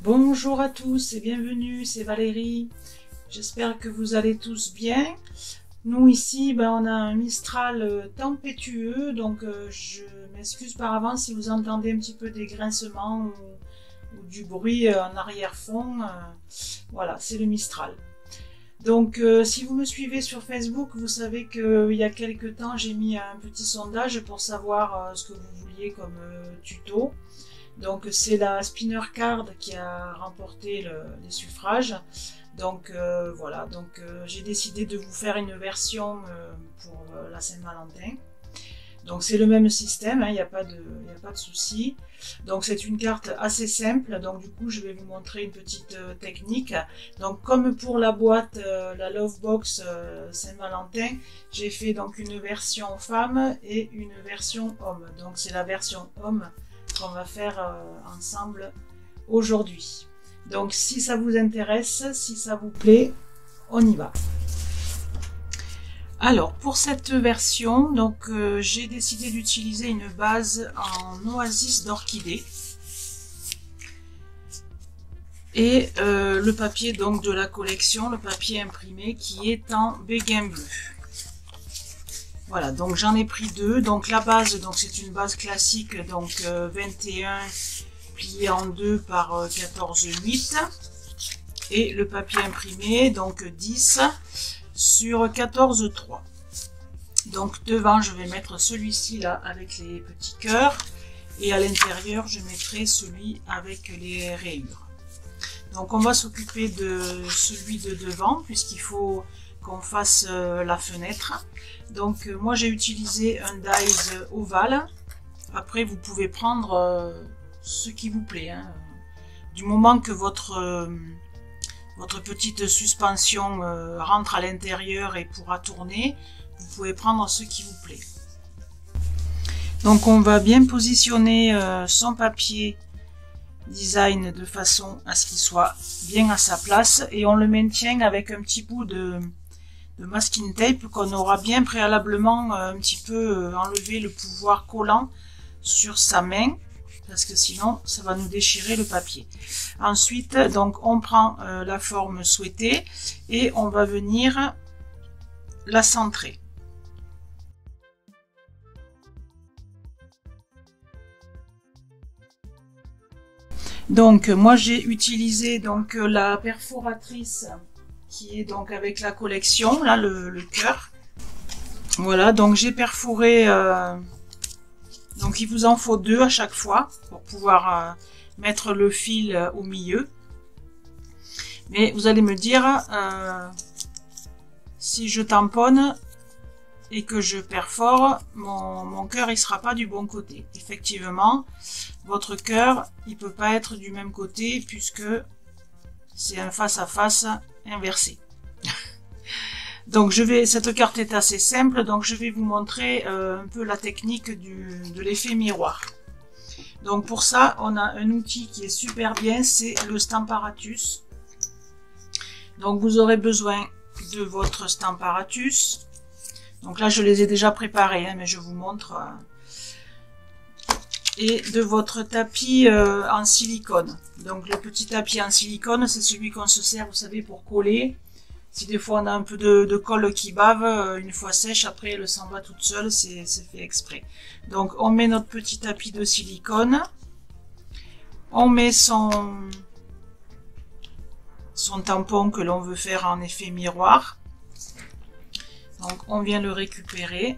Bonjour à tous et bienvenue, c'est Valérie. J'espère que vous allez tous bien. Nous ici, on a un Mistral tempétueux, donc je m'excuse par avance si vous entendez un petit peu des grincements ou du bruit en arrière-fond. Voilà, c'est le Mistral. Donc si vous me suivez sur Facebook, vous savez qu'il y a quelques temps, j'ai mis un petit sondage pour savoir ce que vous vouliez comme tuto. Donc c'est la Spinner Card qui a remporté les suffrages. Donc voilà, j'ai décidé de vous faire une version pour la Saint-Valentin. Donc c'est le même système, il n'y a pas de souci. Donc c'est une carte assez simple, donc du coup je vais vous montrer une petite technique. Donc comme pour la boîte, la Love Box Saint-Valentin, j'ai fait donc une version femme et une version homme. Donc c'est la version homme qu'on va faire ensemble aujourd'hui. Donc si ça vous intéresse, si ça vous plaît, on y va. Alors pour cette version, donc j'ai décidé d'utiliser une base en oasis d'orchidée et le papier donc de la collection, le papier imprimé qui est en béguin bleu. Voilà, donc j'en ai pris deux. Donc la base, donc c'est une base classique, donc 21 plié en 2 par 14,8 et le papier imprimé, donc 10 sur 14,3. Donc devant, je vais mettre celui-ci là avec les petits cœurs et à l'intérieur, je mettrai celui avec les rayures. Donc on va s'occuper de celui de devant puisqu'il faut qu'on fasse la fenêtre. Donc moi j'ai utilisé un dies ovale. Après vous pouvez prendre ce qui vous plaît, hein. Du moment que votre petite suspension rentre à l'intérieur et pourra tourner, vous pouvez prendre ce qui vous plaît. Donc on va bien positionner son papier design de façon à ce qu'il soit bien à sa place et on le maintient avec un petit bout de masking tape qu'on aura bien préalablement un petit peu enlevé le pouvoir collant sur sa main parce que sinon ça va nous déchirer le papier. Ensuite donc on prend la forme souhaitée et on va venir la centrer. Donc moi j'ai utilisé donc la perforatrice qui est donc avec la collection, là le cœur. Voilà, donc j'ai perforé, donc il vous en faut 2 à chaque fois pour pouvoir mettre le fil au milieu. Mais vous allez me dire, si je tamponne et que je perfore, mon cœur il sera pas du bon côté. Effectivement, votre cœur il peut pas être du même côté puisque c'est un face à face inversé. Donc cette carte est assez simple, donc je vais vous montrer un peu la technique de l'effet miroir. Donc pour ça, on a un outil qui est super bien, c'est le Stamparatus. Donc vous aurez besoin de votre Stamparatus. Donc là je les ai déjà préparés, hein, mais je vous montre. Et de votre tapis en silicone. Donc le petit tapis en silicone, c'est celui qu'on se sert, vous savez, pour coller. Si des fois on a un peu de colle qui bave, une fois sèche, après elle s'en va toute seule, c'est fait exprès. Donc on met notre petit tapis de silicone. On met son tampon que l'on veut faire en effet miroir. Donc on vient le récupérer.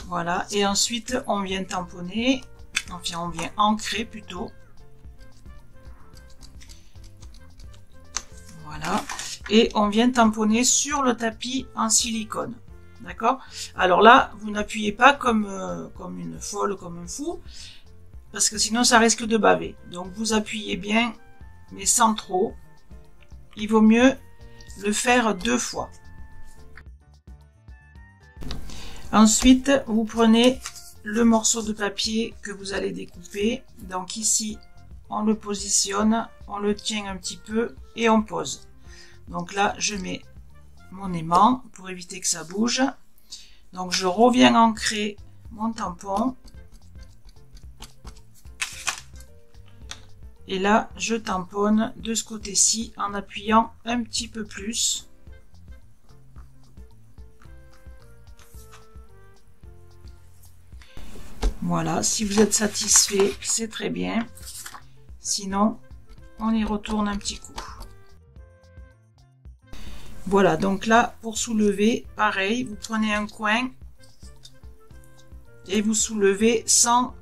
Voilà, et ensuite on vient tamponner, enfin on vient ancrer plutôt. Voilà, et on vient tamponner sur le tapis en silicone. D'accord? Alors là, vous n'appuyez pas comme une folle, comme un fou, parce que sinon ça risque de baver. Donc vous appuyez bien, mais sans trop. Il vaut mieux le faire 2 fois. Ensuite, vous prenez le morceau de papier que vous allez découper. Donc ici, on le positionne, on le tient un petit peu et on pose. Donc là, je mets mon aimant pour éviter que ça bouge. Donc je reviens ancrer mon tampon. Et là, je tamponne de ce côté-ci en appuyant un petit peu plus. Voilà, si vous êtes satisfait, c'est très bien. Sinon, on y retourne un petit coup. Voilà, donc là, pour soulever, pareil, vous prenez un coin et vous soulevez sans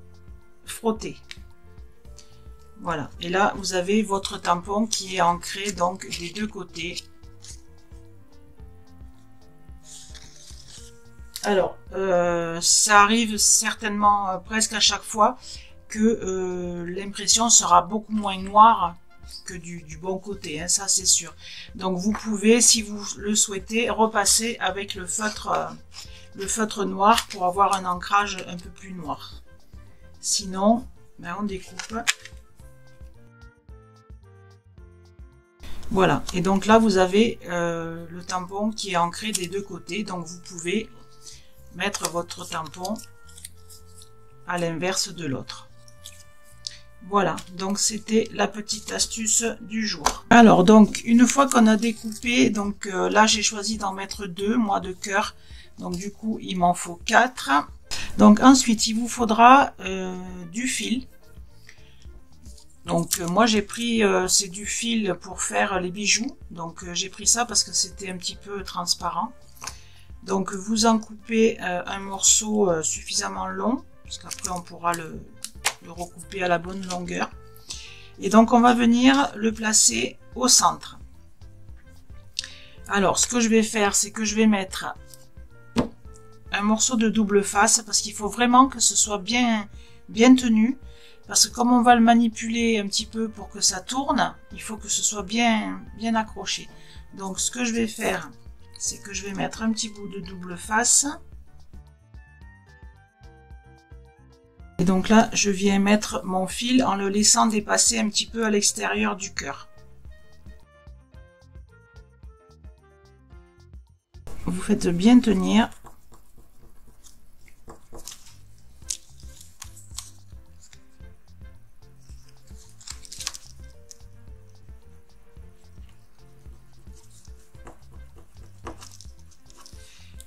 frotter. Voilà, et là, vous avez votre tampon qui est ancré donc des deux côtés. Alors, ça arrive certainement presque à chaque fois que l'impression sera beaucoup moins noire que du bon côté, hein, ça c'est sûr. Donc vous pouvez, si vous le souhaitez, repasser avec le feutre noir pour avoir un ancrage un peu plus noir. Sinon, ben, on découpe. Voilà, et donc là vous avez le tampon qui est ancré des deux côtés, donc vous pouvez mettre votre tampon à l'inverse de l'autre. Voilà, donc c'était la petite astuce du jour. Alors donc une fois qu'on a découpé, donc là j'ai choisi d'en mettre 2, moi de cœur, donc du coup il m'en faut 4. Donc ensuite il vous faudra du fil. Donc moi j'ai pris, c'est du fil pour faire les bijoux, donc j'ai pris ça parce que c'était un petit peu transparent. Donc vous en coupez un morceau suffisamment long, parce qu'après on pourra le recouper à la bonne longueur. Et donc on va venir le placer au centre. Alors ce que je vais faire, c'est que je vais mettre un morceau de double face, parce qu'il faut vraiment que ce soit bien tenu. Parce que comme on va le manipuler un petit peu pour que ça tourne, il faut que ce soit bien accroché. Donc ce que je vais faire, c'est que je vais mettre un petit bout de double face. Et donc là, je viens mettre mon fil en le laissant dépasser un petit peu à l'extérieur du cœur. Vous faites bien tenir.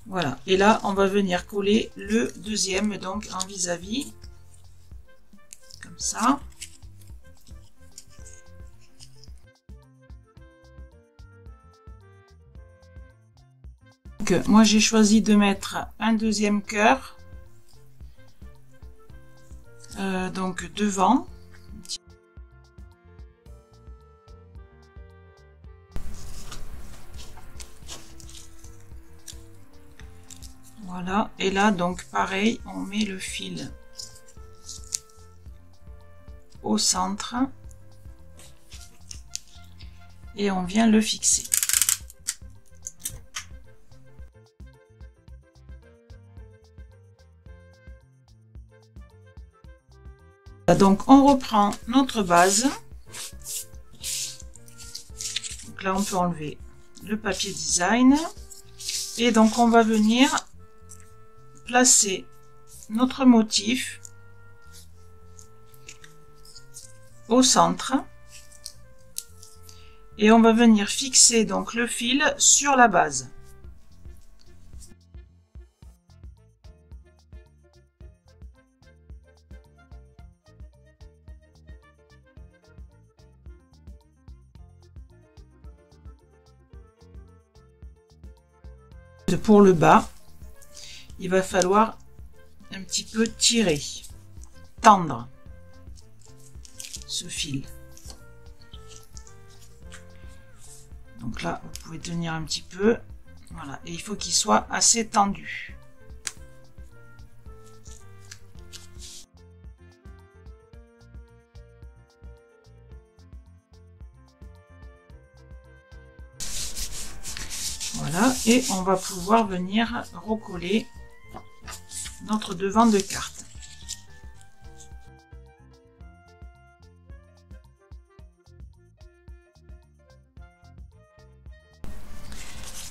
Voilà, et là on va venir coller le deuxième donc en vis-à-vis, comme ça. Donc, moi j'ai choisi de mettre un deuxième cœur, donc devant. Voilà, et là donc pareil, on met le fil au centre et on vient le fixer. Donc on reprend notre base. Donc là on peut enlever le papier design et donc on va venir placer notre motif au centre et on va venir fixer donc le fil sur la base. Pour le bas, il va falloir un petit peu tirer, tendre ce fil. Donc là, vous pouvez tenir un petit peu, voilà, et il faut qu'il soit assez tendu. Voilà, et on va pouvoir venir recoller notre devant de carte.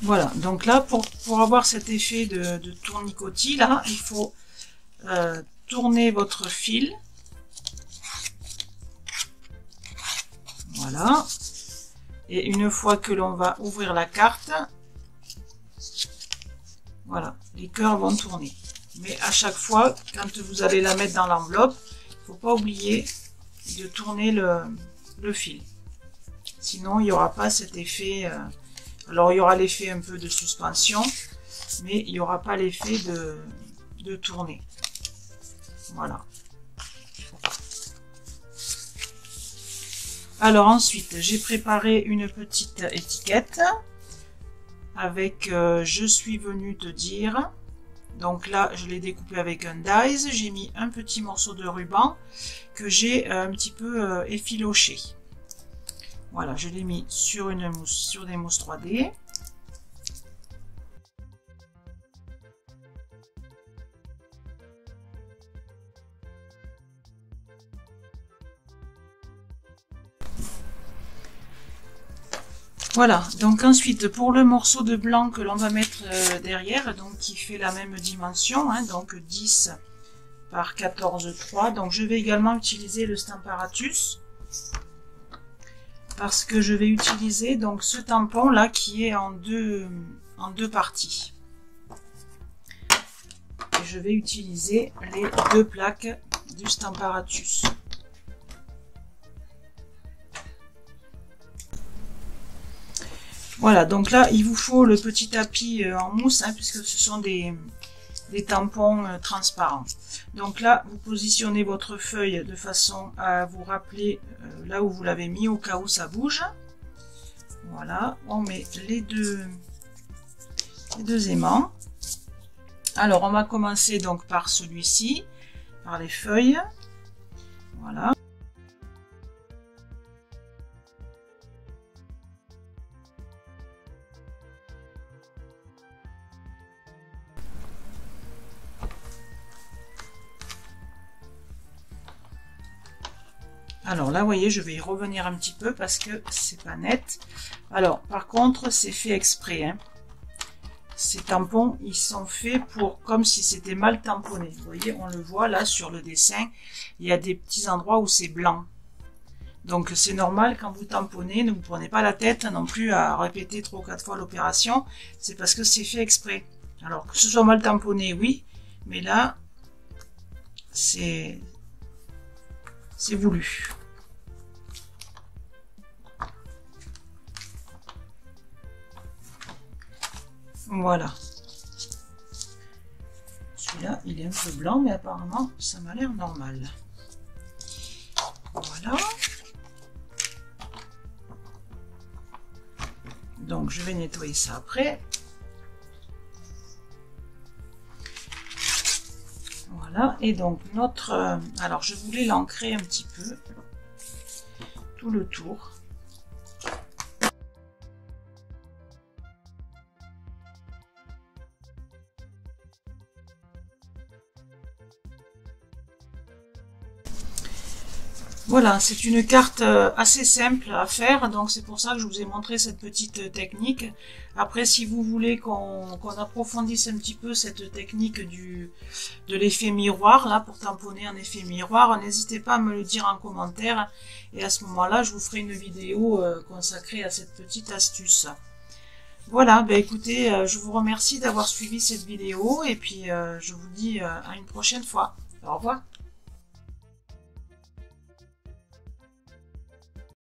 Voilà, donc là pour avoir cet effet de tournicotis là, il faut tourner votre fil Voilà. Et une fois que l'on va ouvrir la carte, voilà, les cœurs vont tourner. Mais à chaque fois, quand vous allez la mettre dans l'enveloppe, il ne faut pas oublier de tourner le fil. Sinon, il n'y aura pas cet effet. Alors, il y aura l'effet un peu de suspension, mais il n'y aura pas l'effet de tourner. Voilà. Alors ensuite, j'ai préparé une petite étiquette avec je suis venu te dire. Donc là, je l'ai découpé avec un dies. J'ai mis un petit morceau de ruban que j'ai un petit peu effiloché. Voilà, je l'ai mis sur une mousse, sur des mousses 3D. Voilà, donc ensuite pour le morceau de blanc que l'on va mettre derrière, donc qui fait la même dimension, hein, donc 10 par 14,3, donc je vais également utiliser le Stamparatus parce que je vais utiliser donc ce tampon là qui est en deux parties. Et je vais utiliser les deux plaques du Stamparatus. Voilà, donc là, il vous faut le petit tapis en mousse, hein, puisque ce sont des tampons transparents. Donc là, vous positionnez votre feuille de façon à vous rappeler là où vous l'avez mis, au cas où ça bouge. Voilà, on met les deux aimants. Alors, on va commencer donc par celui-ci, par les feuilles. Voilà. Alors là, vous voyez, je vais y revenir un petit peu parce que c'est pas net. Alors, par contre, c'est fait exprès. Hein. Ces tampons, ils sont faits pour comme si c'était mal tamponné. Vous voyez, on le voit là sur le dessin. Il y a des petits endroits où c'est blanc. Donc, c'est normal quand vous tamponnez, ne vous prenez pas la tête non plus à répéter 3 ou 4 fois l'opération. C'est parce que c'est fait exprès. Alors, que ce soit mal tamponné, oui. Mais là, c'est voulu. Voilà. Celui-là, il est un peu blanc, mais apparemment, ça m'a l'air normal. Voilà. Donc, je vais nettoyer ça après. Voilà. Et donc, notre... alors, je voulais l'ancrer un petit peu. Tout le tour. Voilà, c'est une carte assez simple à faire, donc c'est pour ça que je vous ai montré cette petite technique. Après, si vous voulez qu'on approfondisse un petit peu cette technique de l'effet miroir, là, pour tamponner en effet miroir, n'hésitez pas à me le dire en commentaire, et à ce moment-là, je vous ferai une vidéo consacrée à cette petite astuce. Voilà, ben écoutez, je vous remercie d'avoir suivi cette vidéo, et puis je vous dis à une prochaine fois. Au revoir.